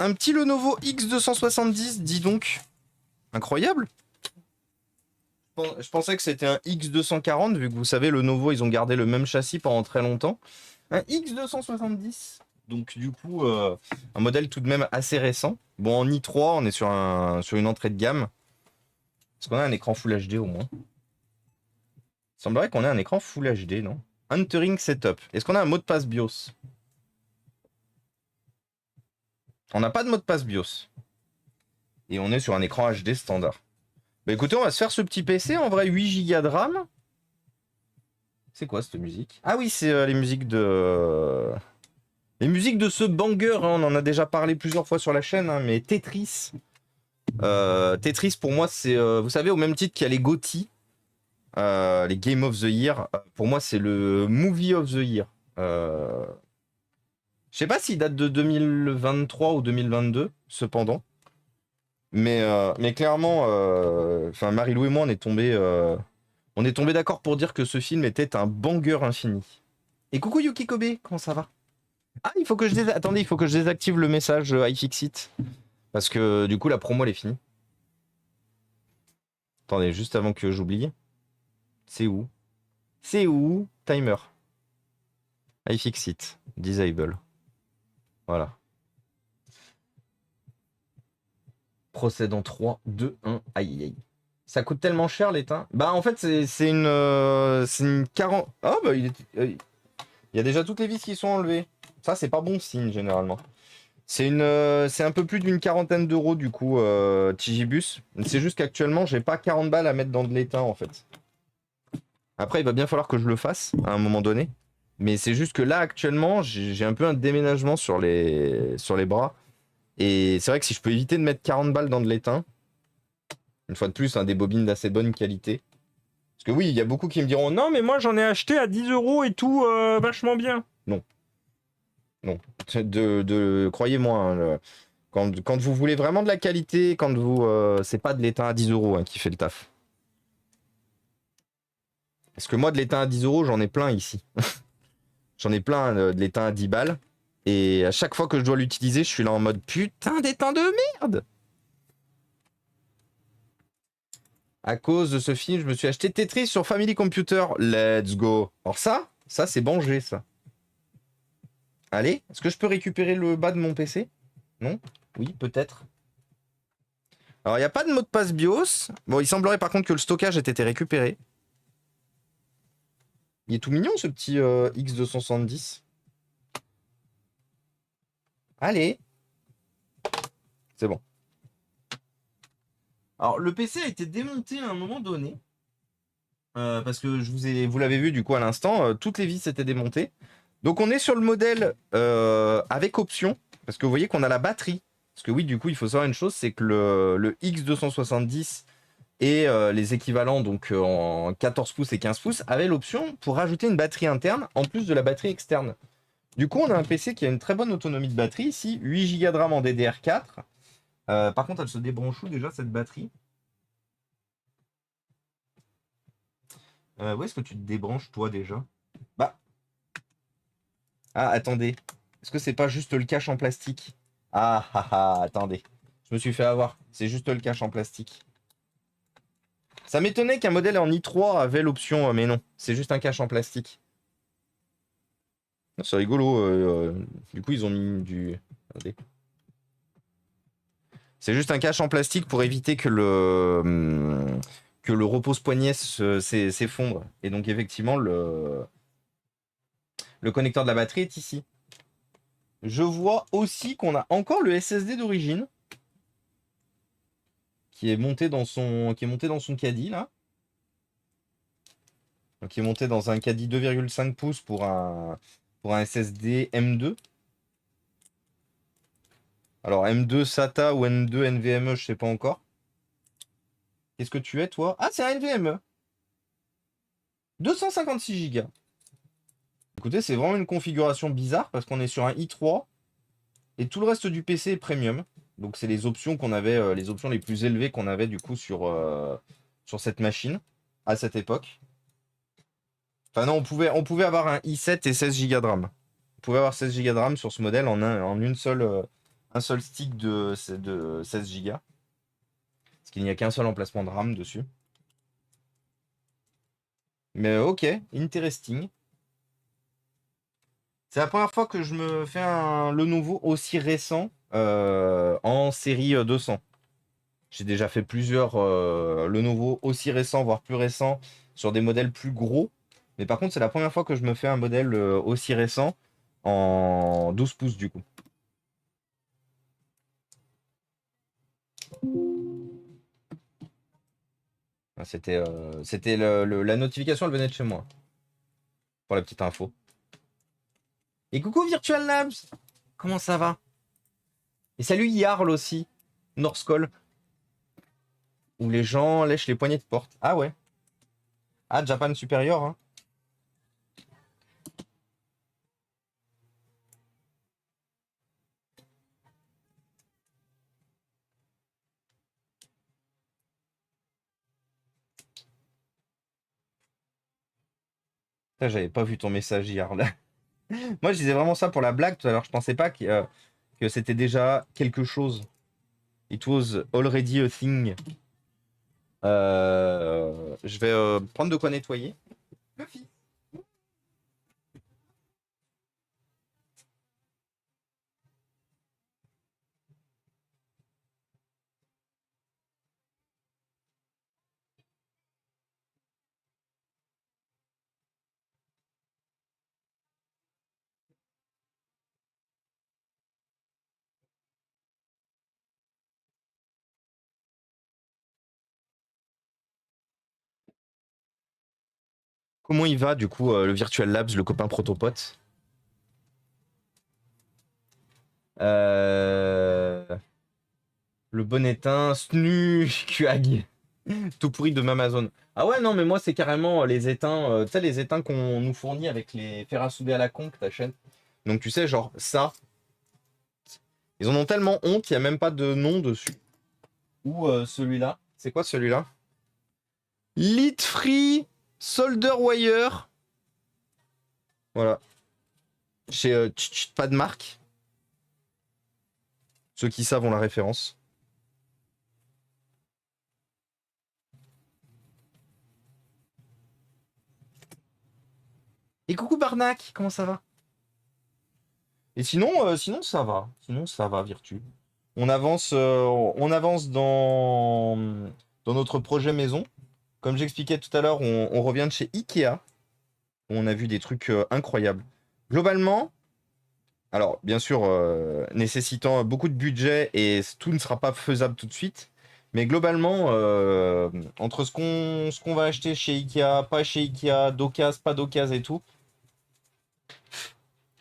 un petit Lenovo X270, dis donc. Incroyable. Je pensais que c'était un X240, vu que vous savez, Lenovo, ils ont gardé le même châssis pendant très longtemps. Un X270. Donc du coup, un modèle tout de même assez récent. Bon, en i3, on est sur une entrée de gamme. Est-ce qu'on a un écran Full HD au moins? Il semblerait qu'on ait un écran Full HD, non? Entering Setup. Est-ce qu'on a un mot de passe BIOS? On n'a pas de mot de passe BIOS. Et on est sur un écran HD standard. Bah écoutez, on va se faire ce petit PC. En vrai, 8 Go de RAM. C'est quoi cette musique? Ah oui, c'est les musiques de... Les musiques de ce banger, hein, on en a déjà parlé plusieurs fois sur la chaîne, hein, mais Tetris. Tetris, pour moi, c'est... vous savez, au même titre qu'il y a les GOTY, les Game of the Year, pour moi, c'est le Movie of the Year. Je sais pas s'il date de 2023 ou 2022, cependant. Mais clairement, Marie-Lou et moi, on est tombé d'accord pour dire que ce film était un banger infini. Et coucou Yuki Kobe, comment ça va? Ah, attendez, il faut que je désactive le message iFixit. Parce que du coup, la promo, elle est finie. Attendez, juste avant que j'oublie. C'est où? C'est où? Timer. iFixit. Disable. Voilà. Procède en 3, 2, 1. Aïe, aïe. Ça coûte tellement cher l'étain. Bah, en fait, c'est une 40. Ah, bah, il y a déjà toutes les vis qui sont enlevées. Ça, c'est pas bon signe, généralement. C'est un peu plus d'une quarantaine d'euros, du coup, Tigibus. C'est juste qu'actuellement, j'ai pas 40 balles à mettre dans de l'étain, en fait. Après, il va bien falloir que je le fasse, à un moment donné. Mais c'est juste que là, actuellement, j'ai un peu un déménagement sur les bras. Et c'est vrai que si je peux éviter de mettre 40 balles dans de l'étain, une fois de plus, hein, des bobines d'assez bonne qualité. Parce que oui, il y a beaucoup qui me diront non, mais moi j'en ai acheté à 10 euros et tout, vachement bien. Non. Non. Croyez-moi, hein, quand vous voulez vraiment de la qualité, c'est pas de l'étain à 10 euros hein, qui fait le taf. Parce que moi, de l'étain à 10 euros, j'en ai plein ici. J'en ai plein de l'étain à 10 balles. Et à chaque fois que je dois l'utiliser, je suis là en mode putain d'étain de merde. À cause de ce film, je me suis acheté Tetris sur Family Computer. Let's go. Alors ça c'est Banger, ça. Allez, est-ce que je peux récupérer le bas de mon PC? Non? Oui, peut-être. Alors, il n'y a pas de mot de passe BIOS. Bon, il semblerait par contre que le stockage ait été récupéré. Il est tout mignon, ce petit X270. Allez. C'est bon. Alors, le PC a été démonté à un moment donné. Parce que vous l'avez vu du coup à l'instant, toutes les vis étaient démontées. Donc on est sur le modèle avec option, parce que vous voyez qu'on a la batterie. Parce que oui, du coup, il faut savoir une chose, c'est que le X270 et les équivalents donc en 14 pouces et 15 pouces avaient l'option pour rajouter une batterie interne en plus de la batterie externe. Du coup, on a un PC qui a une très bonne autonomie de batterie ici, 8 Go de RAM en DDR4. Par contre, elle se débranche où déjà cette batterie? Où est-ce que tu te débranches toi déjà? Bah. Ah, attendez. Est-ce que c'est pas juste le cache en plastique? Attendez. Je me suis fait avoir. C'est juste le cache en plastique. Ça m'étonnait qu'un modèle en i3 avait l'option, mais non. C'est juste un cache en plastique. C'est rigolo. Du coup, ils ont mis du... Attendez. C'est juste un cache en plastique pour éviter que le repose-poignet s'effondre. Et donc, effectivement, le connecteur de la batterie est ici. Je vois aussi qu'on a encore le SSD d'origine qui est monté dans son caddie là. Donc, qui est monté dans un caddie 2,5 pouces pour un SSD M2. Alors M2 SATA ou M2 NVMe, je sais pas encore. Qu'est-ce que tu es toi? Ah, c'est un NVMe. 256 Go. Écoutez, c'est vraiment une configuration bizarre parce qu'on est sur un i3 et tout le reste du PC est premium. Donc c'est les options qu'on avait, les options les plus élevées qu'on avait du coup sur cette machine à cette époque. Enfin non, on pouvait avoir un i7 et 16 Go de RAM. On pouvait avoir 16 Go de RAM sur ce modèle en une seule un seul stick de 16 Go. Parce qu'il n'y a qu'un seul emplacement de RAM dessus. Mais ok, interesting. C'est la première fois que je me fais le nouveau aussi récent en série 200. J'ai déjà fait plusieurs le nouveau aussi récent, voire plus récent, sur des modèles plus gros. Mais par contre, c'est la première fois que je me fais un modèle aussi récent en 12 pouces du coup. Ah, c'était la notification, elle venait de chez moi. Pour la petite info. Et coucou Virtual Labs! Comment ça va? Et salut Yarl aussi, Northcall, où les gens lèchent les poignées de porte. Ah ouais. Ah, Japan Superior, hein. Putain, j'avais pas vu ton message Yarl. Moi, je disais vraiment ça pour la blague tout à l'heure. Je pensais pas que c'était déjà quelque chose. It was already a thing. Je vais prendre de quoi nettoyer. Fluffy. Comment il va du coup le Virtual Labs, le copain protopote? Euh, Le bon éteint, Snukuag. Tout pourri de Amazon. Ah ouais, non, mais moi, c'est carrément les éteints, tu sais, les éteints qu'on nous fournit avec les fers à souder à la con que t'achètes. Donc, tu sais, genre, ça, ils en ont tellement honte, il n'y a même pas de nom dessus. Ou celui-là. C'est quoi celui-là? Lit Free Solder Wire. Voilà. Chez pas de marque. Ceux qui savent ont la référence. Et coucou Barnac, comment ça va? Et sinon ça va. Sinon ça va, Virtu. On avance dans notre projet maison. Comme j'expliquais tout à l'heure, on revient de chez Ikea. Où on a vu des trucs incroyables. Globalement, alors bien sûr, nécessitant beaucoup de budget et tout ne sera pas faisable tout de suite. Mais globalement, entre ce qu'on va acheter chez Ikea, pas chez Ikea, d'occasion, pas d'occasion et tout,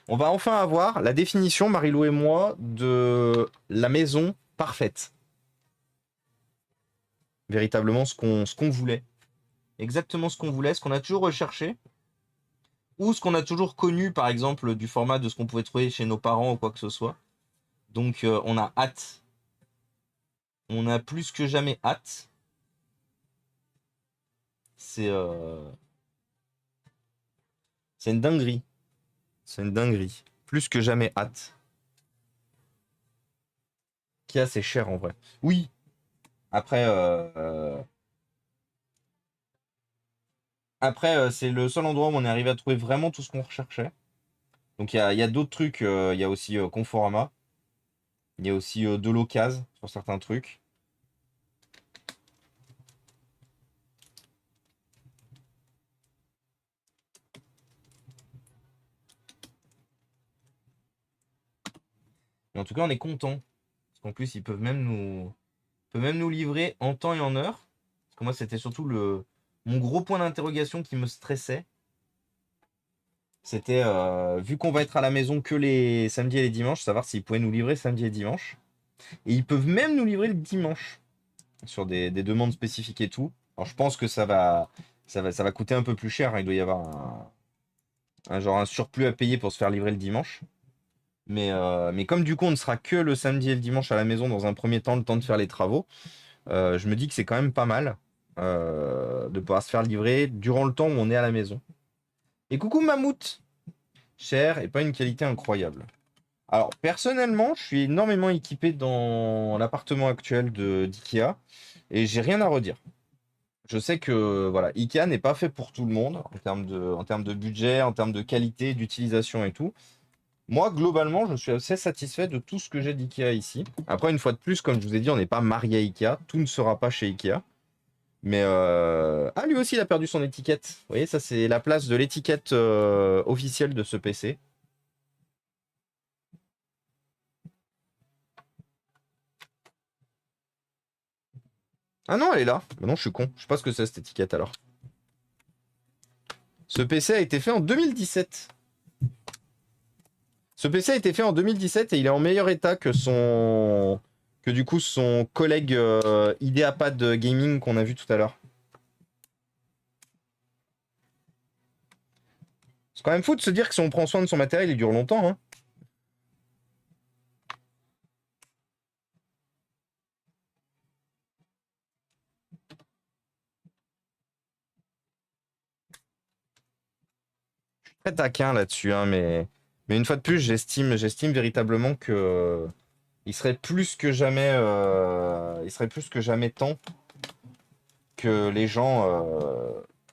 on va enfin avoir la définition, Marilou et moi, de la maison parfaite. Véritablement ce qu'on voulait. Exactement ce qu'on voulait, ce qu'on a toujours recherché. Ou ce qu'on a toujours connu, par exemple, du format de ce qu'on pouvait trouver chez nos parents ou quoi que ce soit. Donc on a hâte. On a plus que jamais hâte. C'est c'est une dinguerie. C'est une dinguerie. Plus que jamais hâte. Qui a assez cher en vrai. Oui. Après, c'est le seul endroit où on est arrivé à trouver vraiment tout ce qu'on recherchait. Donc il y a d'autres trucs. Il y a aussi Conforama. Il y a aussi de l'occasion sur certains trucs. Mais en tout cas, on est content. Parce qu'en plus, ils peuvent même nous livrer en temps et en heure. Parce que moi, c'était surtout mon gros point d'interrogation qui me stressait. C'était, vu qu'on va être à la maison que les samedis et les dimanches, savoir s'ils pouvaient nous livrer samedi et dimanche. Et ils peuvent même nous livrer le dimanche sur des demandes spécifiques et tout. Alors je pense que ça va coûter un peu plus cher, hein. Il doit y avoir genre un surplus à payer pour se faire livrer le dimanche. Mais comme du coup on ne sera que le samedi et le dimanche à la maison dans un premier temps, le temps de faire les travaux, je me dis que c'est quand même pas mal de pouvoir se faire livrer durant le temps où on est à la maison. Et coucou Mammouth! Cher et pas une qualité incroyable. Alors, personnellement, je suis énormément équipé dans l'appartement actuel d'IKEA et j'ai rien à redire. Je sais que voilà, IKEA n'est pas fait pour tout le monde en termes de budget, en termes de qualité, d'utilisation et tout. Moi, globalement, je suis assez satisfait de tout ce que j'ai d'IKEA ici. Après, une fois de plus, comme je vous ai dit, on n'est pas marié à IKEA. Tout ne sera pas chez IKEA. Mais ah, lui aussi, il a perdu son étiquette. Vous voyez, ça, c'est la place de l'étiquette officielle de ce PC. Ah non, elle est là. Bah non, je suis con. Je sais pas ce que c'est cette étiquette alors. Ce PC a été fait en 2017. Ce PC a été fait en 2017 et il est en meilleur état que que du coup son collègue Ideapad Gaming qu'on a vu tout à l'heure. C'est quand même fou de se dire que si on prend soin de son matériel, il dure longtemps, hein. Très taquin là-dessus, hein, mais une fois de plus, j'estime véritablement que il serait plus que jamais, il serait plus que jamais temps que les gens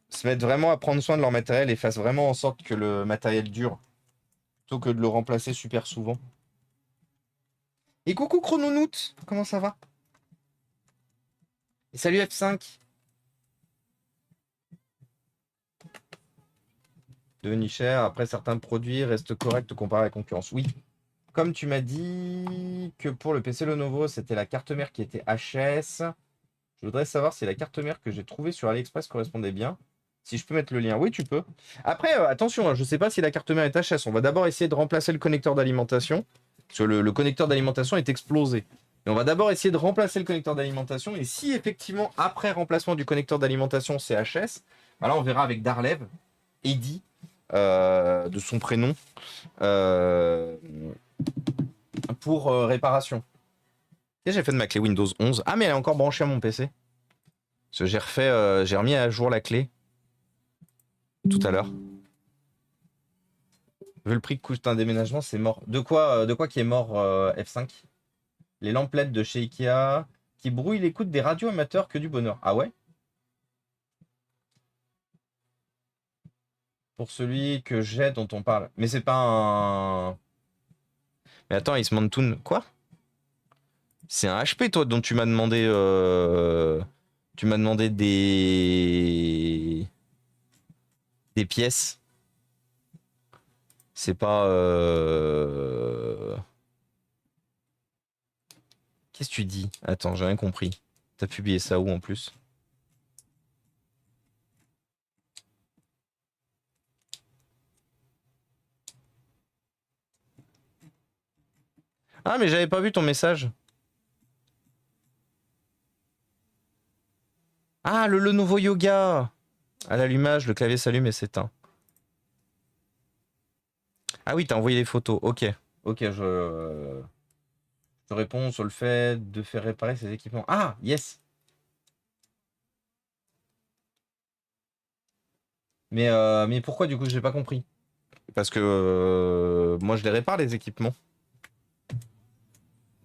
se mettent vraiment à prendre soin de leur matériel et fassent vraiment en sorte que le matériel dure, plutôt que de le remplacer super souvent. Et coucou Chrononoot, comment ça va? Et salut F5. Devenu cher, après certains produits restent corrects comparé à la concurrence. Oui, comme tu m'as dit que pour le PC Lenovo, c'était la carte mère qui était HS. Je voudrais savoir si la carte mère que j'ai trouvée sur AliExpress correspondait bien. Si je peux mettre le lien. Oui, tu peux. Après, attention, hein, je ne sais pas si la carte mère est HS. On va d'abord essayer de remplacer le connecteur d'alimentation. Parce que le connecteur d'alimentation est explosé. Et on va d'abord essayer de remplacer le connecteur d'alimentation. Et si effectivement, après remplacement du connecteur d'alimentation, c'est HS, alors on verra avec Darlev, Eddy, de son prénom, euh, pour réparation. Et j'ai fait de ma clé Windows 11. Ah, mais elle est encore branchée à mon PC. Parce que j'ai remis à jour la clé tout à l'heure. Vu le prix que coûte un déménagement, c'est mort. De quoi qui est mort F5? Les lampes LED de chez Ikea qui brouillent l'écoute des radios amateurs que du bonheur. Ah ouais? Pour celui que j'ai dont on parle. Mais c'est pas un. Mais attends, Ice Mountain. Quoi? C'est un HP toi dont tu m'as demandé. Tu m'as demandé des. Des pièces. C'est pas. Qu'est-ce que tu dis? Attends, j'ai rien compris. T'as publié ça où en plus? Ah, mais j'avais pas vu ton message. Ah, le Lenovo Yoga! À l'allumage, le clavier s'allume et s'éteint. Ah oui, t'as envoyé les photos. Ok. Ok, je réponds sur le fait de faire réparer ces équipements. Ah, yes! Mais pourquoi du coup, j'ai pas compris? Parce que moi, je les répare, les équipements.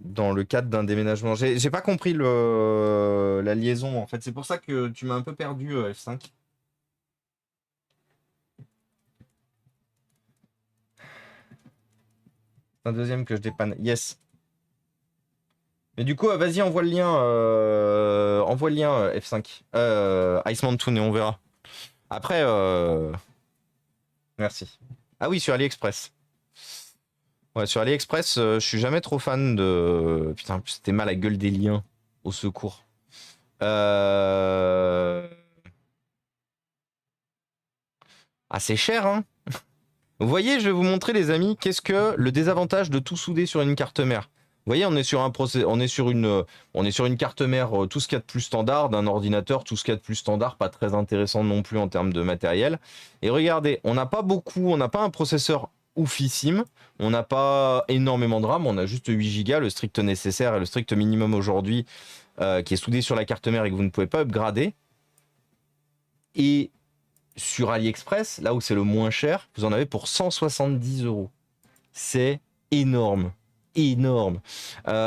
Dans le cadre d'un déménagement. J'ai pas compris la liaison, en fait. C'est pour ça que tu m'as un peu perdu, F5. C'est un deuxième que je dépanne. Yes. Mais du coup, vas-y, envoie le lien F5. Iceman Toon et on verra. Après, merci. Ah oui, sur AliExpress. Ouais, sur AliExpress, je suis jamais trop fan de. Putain, c'était mal à gueule des liens. Au secours. Euh... Ah, c'est cher, hein. Vous voyez, je vais vous montrer, les amis, qu'est-ce que le désavantage de tout souder sur une carte mère. Vous voyez, on est sur on est sur une carte mère, tout ce qu'il y a de plus standard, d'un ordinateur, tout ce qu'il y a de plus standard, pas très intéressant non plus en termes de matériel. Et regardez, on n'a pas un processeur oufissime, on n'a pas énormément de RAM, on a juste 8 Go, le strict nécessaire et le strict minimum aujourd'hui, qui est soudé sur la carte mère et que vous ne pouvez pas upgrader. Et sur AliExpress, là où c'est le moins cher, vous en avez pour 170 euros. C'est énorme. Énorme.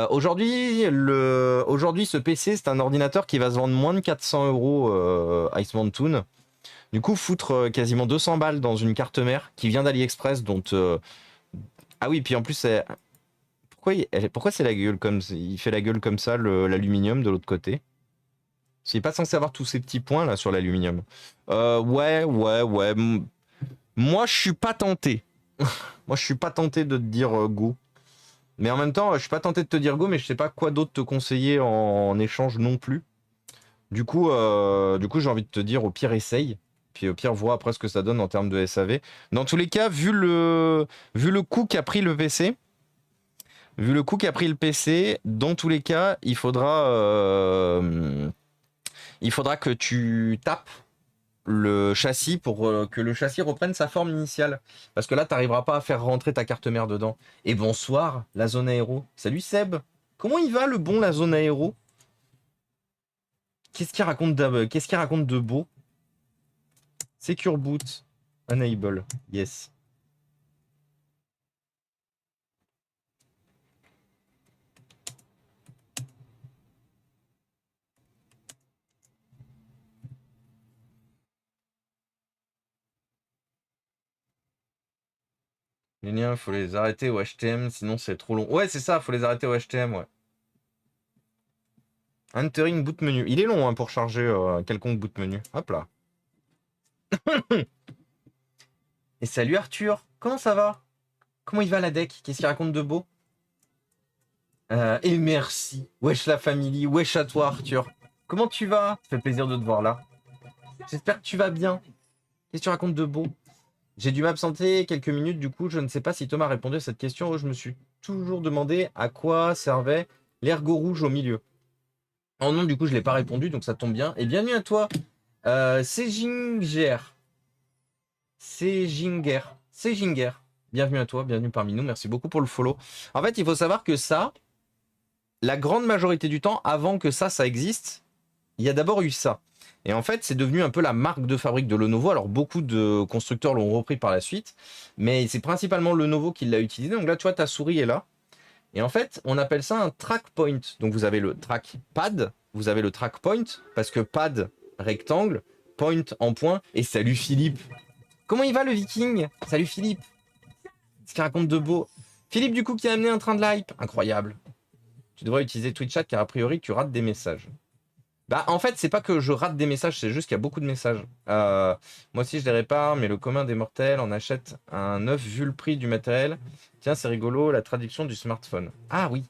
Aujourd'hui, ce PC, c'est un ordinateur qui va se vendre moins de 400 euros Ice Mountain. Du coup, foutre quasiment 200 balles dans une carte mère qui vient d'AliExpress, dont... Ah oui, puis en plus, pourquoi c'est la gueule comme... Il fait la gueule comme ça, l'aluminium, de l'autre côté? Il n'est pas censé avoir tous ces petits points, là, sur l'aluminium. Ouais. Moi, je suis pas tenté. Moi, je suis pas tenté de te dire go. Mais en même temps, je suis pas tenté de te dire go, mais je sais pas quoi d'autre te conseiller en échange non plus. Du coup, j'ai envie de te dire, au pire, essaye. Puis au pire, vois après ce que ça donne en termes de SAV. Dans tous les cas, vu le coût qu'a pris le PC, dans tous les cas, il faudra que tu tapes le châssis pour que le châssis reprenne sa forme initiale. Parce que là, tu n'arriveras pas à faire rentrer ta carte mère dedans. Et bonsoir, la zone aéro. Salut Seb. Comment il va le bon la zone aéro? Qu'est-ce qu'il raconte de beau? Secure boot. Enable. Yes. Les liens, faut les arrêter au HTM, sinon c'est trop long. Ouais, c'est ça, faut les arrêter au HTM, ouais. Entering boot menu. Il est long hein, pour charger quelconque boot menu. Hop là. Et salut Arthur, comment ça va? Comment il va la deck? Qu'est-ce qu'il raconte de beau? Et merci. Wesh la famille, wesh à toi Arthur. Comment tu vas? Ça fait plaisir de te voir là. J'espère que tu vas bien. Qu'est-ce que tu racontes de beau? J'ai dû m'absenter quelques minutes, du coup, je ne sais pas si Thomas a répondu à cette question. Je me suis toujours demandé à quoi servait l'ergot rouge au milieu. Oh non, du coup, je ne l'ai pas répondu, donc ça tombe bien. Et bienvenue à toi, Sejinger. Sejinger. Bienvenue à toi, bienvenue parmi nous. Merci beaucoup pour le follow. En fait, il faut savoir que ça, la grande majorité du temps, avant que ça existe, il y a d'abord eu ça. Et en fait, c'est devenu un peu la marque de fabrique de Lenovo. Alors, beaucoup de constructeurs l'ont repris par la suite, mais c'est principalement Lenovo qui l'a utilisé. Donc là, tu vois, ta souris est là. Et en fait, on appelle ça un track point. Donc, vous avez le trackpad, vous avez le track point, parce que pad, rectangle, point en point. Et salut Philippe. Comment il va le viking? Salut Philippe. Ce qu'il raconte de beau. Philippe, du coup, qui a amené un train de l'hype. Incroyable. Tu devrais utiliser Twitch Chat car a priori, tu rates des messages. Bah, en fait, c'est pas que je rate des messages, c'est juste qu'il y a beaucoup de messages. Moi aussi, je les répare, mais le commun des mortels en achète un neuf vu le prix du matériel. Tiens, c'est rigolo, la traduction du smartphone. Ah oui.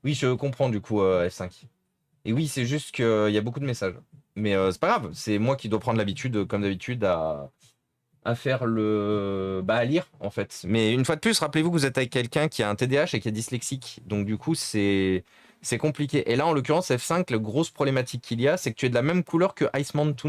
Oui, je comprends du coup, F5. Et oui, c'est juste qu'il y a beaucoup de messages. Mais c'est pas grave, c'est moi qui dois prendre l'habitude, comme d'habitude, à faire bah, à lire, en fait. Mais une fois de plus, rappelez-vous que vous êtes avec quelqu'un qui a un TDAH et qui est dyslexique. Donc du coup, c'est compliqué. Et là, en l'occurrence, F5, la grosse problématique qu'il y a, c'est que tu es de la même couleur que Ice Mountain.